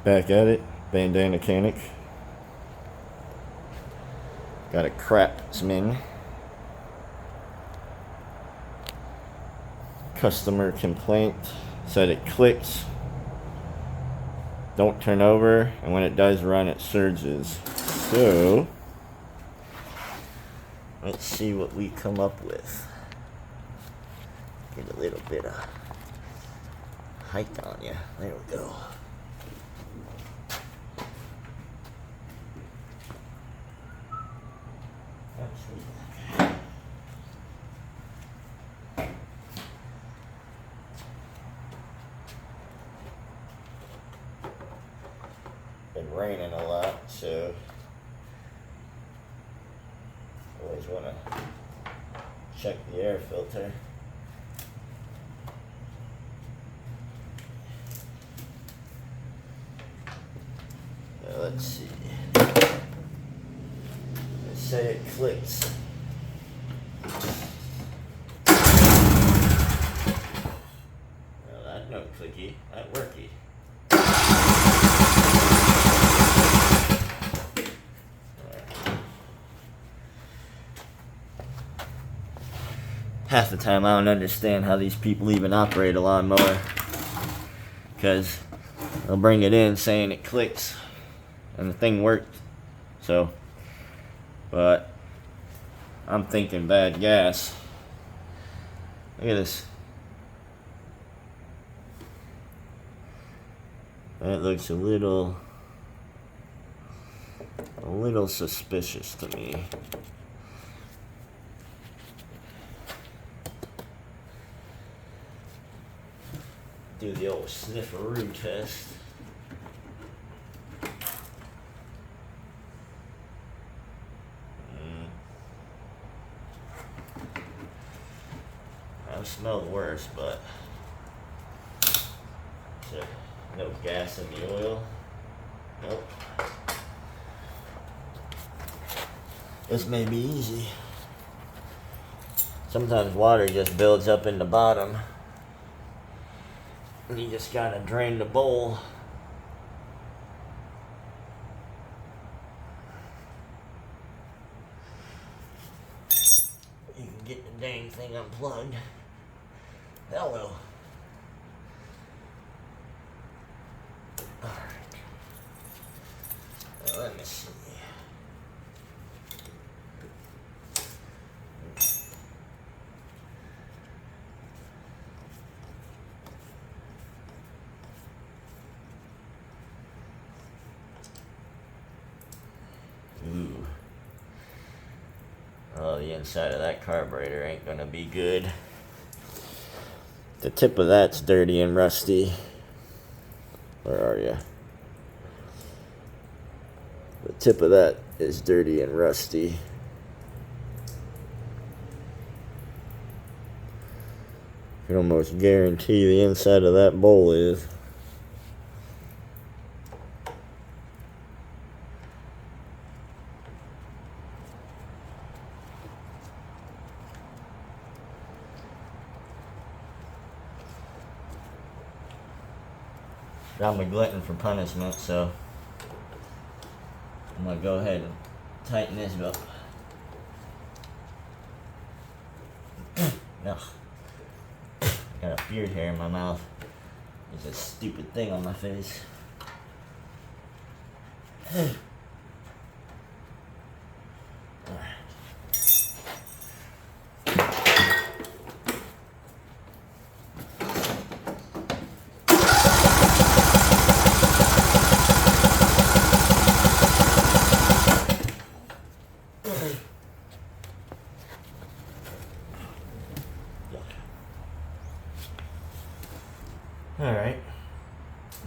Back at it, bandana mechanic. Got a Craftsman. Customer complaint said it clicks, don't turn over, and when it does run it surges. So let's see what we come up with. Get a little bit of height on you. There we go. Been raining a lot, so always want to check the air filter. Now let's see. Let's say it clicks. Well, that no clicky, that worky. Half the time I don't understand how these people even operate a lawnmower, because they'll bring it in saying it clicks and the thing worked. So, but I'm thinking bad gas. Look at this. That looks a little suspicious to me. Do the old snifferoo test. I've smelled worse, but no gas in the oil. Nope. This may be easy. Sometimes water just builds up in the bottom. And you just gotta drain the bowl. You can get the dang thing unplugged. Hello. Alright. Well, let me see. Ooh. Oh, the inside of that carburetor ain't gonna be good. The tip of that's dirty and rusty. Where are you? The tip of that is dirty and rusty. I can almost guarantee the inside of that bowl is. I'm a glutton for punishment, so I'm gonna go ahead and tighten this up. Ugh. Got a beard hair in my mouth. There's a stupid thing on my face. Alright,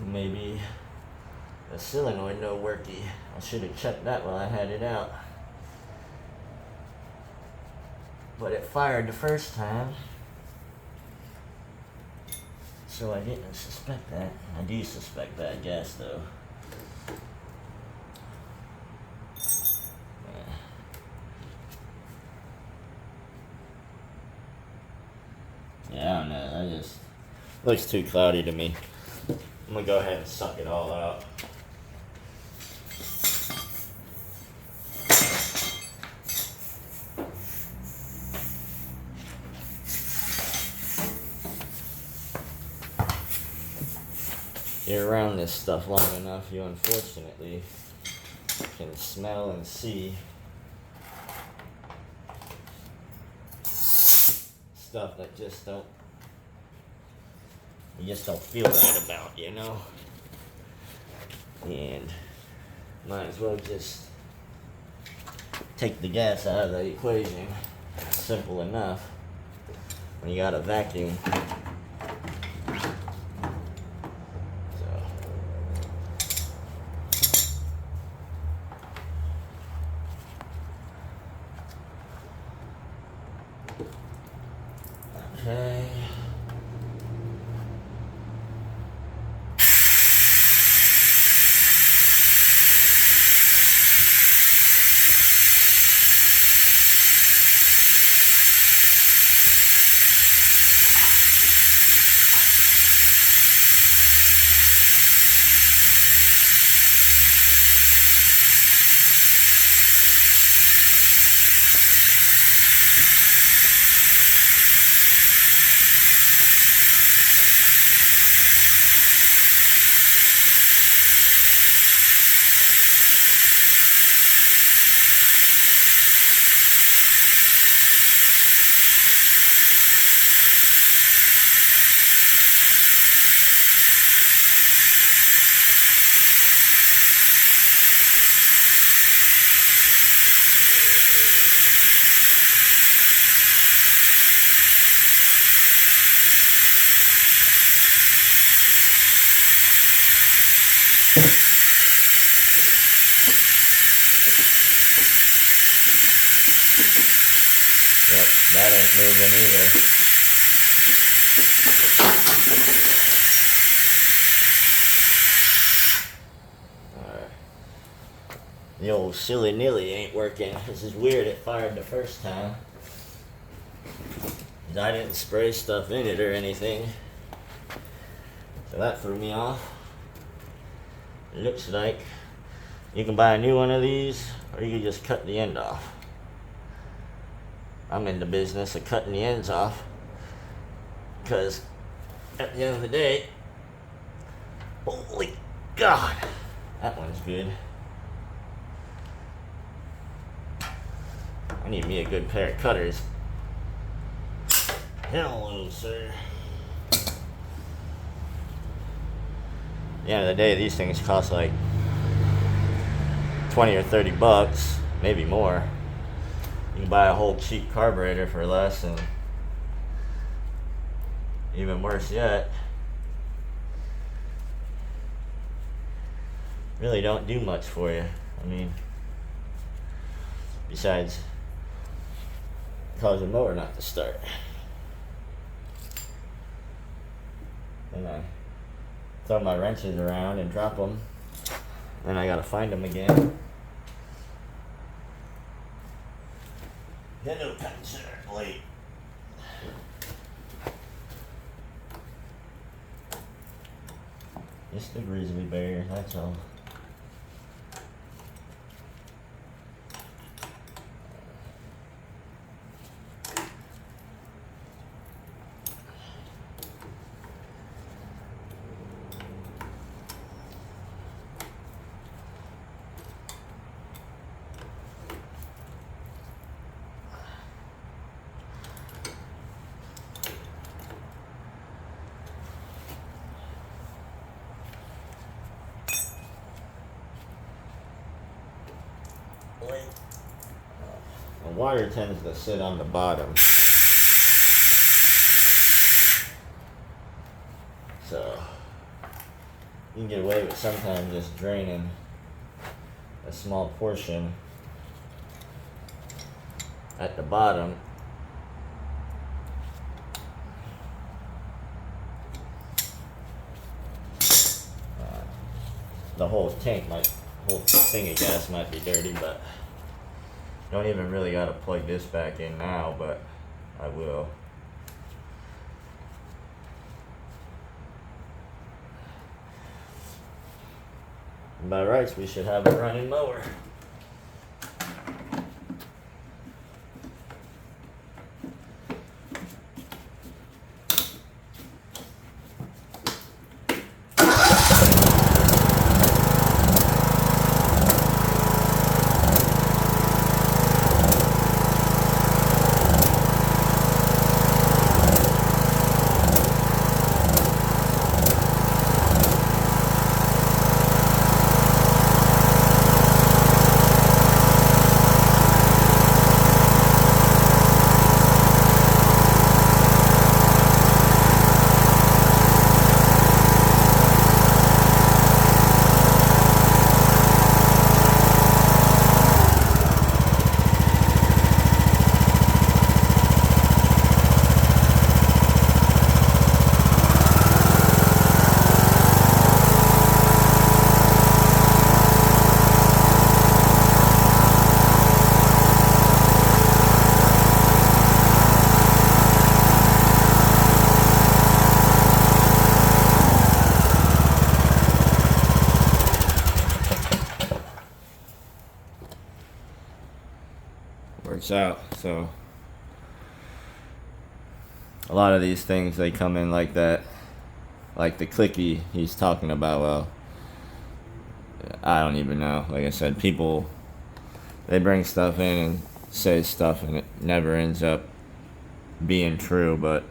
maybe the solenoid no worky. I should have checked that while I had it out. But it fired the first time, so I didn't suspect that. I do suspect bad gas though. Yeah, I don't know, that just looks too cloudy to me. I'm gonna go ahead and suck it all out. You're around this stuff long enough, you unfortunately can smell and see stuff that you just don't feel right about, you know? And might as well just take the gas out of the equation. Simple enough when you got a vacuum. Okay. Yep, that ain't moving either. Alright. The old silly nilly ain't working. This is weird, it fired the first time. I didn't spray stuff in it or anything. So that threw me off. It looks like you can buy a new one of these, or you can just cut the end off. I'm in the business of cutting the ends off, because at the end of the day, holy God, that one's good. I need me a good pair of cutters. Hello, sir. At the end of the day, these things cost like 20 or 30 bucks, maybe more. You can buy a whole cheap carburetor for less, and even worse yet, really don't do much for you. I mean, besides cause the mower not to start. And I throw my wrenches around and drop them, then I gotta find them again. Hello, puncher, wait. Just a grizzly bear, that's all. The water tends to sit on the bottom, so you can get away with sometimes just draining a small portion at the bottom. The whole tank might, whole thing of gas might be dirty, but don't even really gotta plug this back in now, but I will. By rights, we should have a running mower. Works out. So a lot of these things, they come in like that, like the clicky he's talking about. Well, I don't even know. Like I said, people, they bring stuff in and say stuff and it never ends up being true. But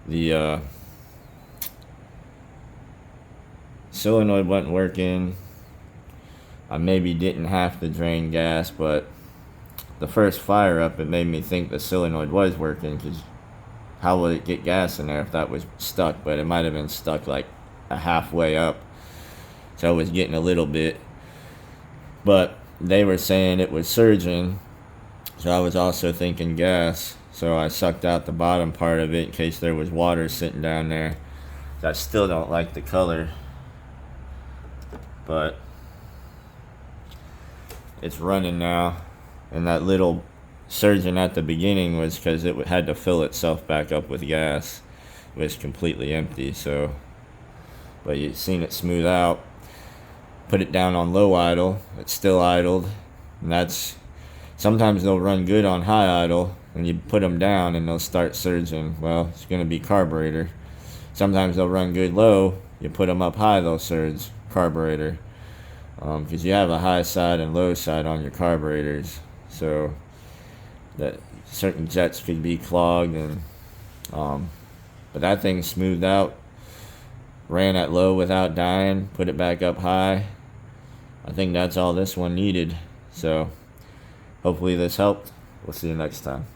the solenoid wasn't working. I maybe didn't have to drain gas, but the first fire up, it made me think the solenoid was working, because how would it get gas in there if that was stuck? But it might have been stuck like a halfway up, so I was getting a little bit. But they were saying it was surging, so I was also thinking gas. So I sucked out the bottom part of it in case there was water sitting down there. I still don't like the color, but it's running now. And that little surging at the beginning was because it had to fill itself back up with gas. It was completely empty. So, but you've seen it smooth out. Put it down on low idle, it's still idled, and that's, sometimes they'll run good on high idle, and you put them down and they'll start surging. Well, it's going to be carburetor. Sometimes they'll run good low, you put them up high, they'll surge, carburetor, because you have a high side and low side on your carburetors. So that certain jets could be clogged, and but that thing smoothed out, ran at low without dying, put it back up high. I think that's all this one needed. So hopefully this helped. We'll see you next time.